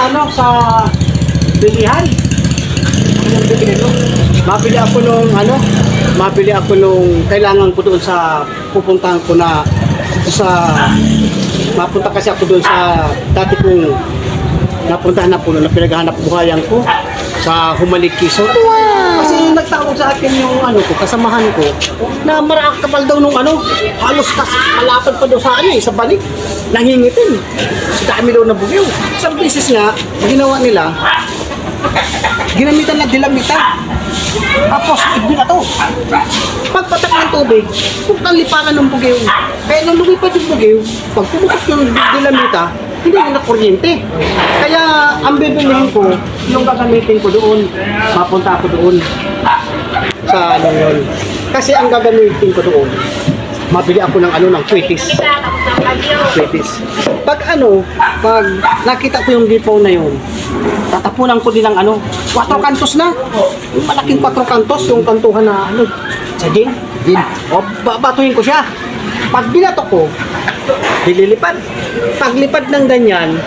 ano, sa bilihan. Anong bibili ko? Mabili ako nung ano, mabili ako nung kailangan ko doon sa pupuntahan ko na sa mapunta kasi ako doon sa dati kong napuntahan na puno na pinaghahanap buhayan ko sa Humalik, Quezon. Kasi nagtawag sa akin yung ano ko, kasamahan ko na marakapal daw nung ano, halos malapad pa daw sa ano sa balik. Nangingitin. Sa dami daw na bugyo. Isang beses nga, ginawa nila, ginamitan na dilamitan. Tapos, ibig na to. Pagpatak ng tubig, puntang liparan ng bugyo. Kaya nung lumipad yung bugyo, pag pumutok yung dilamita, hindi na kuryente. Kaya ang bibilihin ko, yung gagamitin ko doon, mapunta ako doon sa ano yun. Kasi ang gagamitin ko doon, mabili ako ng ano, ng kwitis. Kwitis. Pag nakita ko yung gipaw na yun, tatapunan ko din ng ano, 4 kantos na. Yung malaking 4 kantos, yung kantuhan na ano, sa gin. O, babatuhin ko siya. Pag binato ko, dililipad. Paglipad ng ganyan,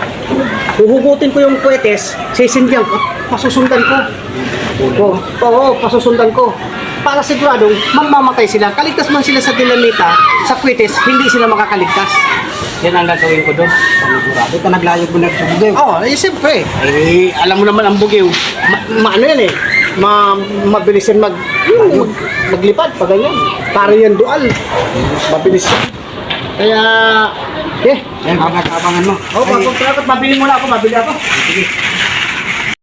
huhugutin ko yung kwetes, sisindihan ko, pasusundan ko. Oo, pasusundan ko. Para siguradong mamamatay sila. Kaligtas man sila sa dinamita, sa kwetes, hindi sila makakaligtas. Yan ang gagawin ko doon. Panigurado ka naglayag mo na sa bugay. Oo, siyempre. Alam mo naman ang bugyo. Ano yan eh. Mabilis yan maglipad pa ganyan. Para yan dual. Mabilis yan. Kaya, Yan, abangan mo. mabili muna ako, mabili ako. Sige.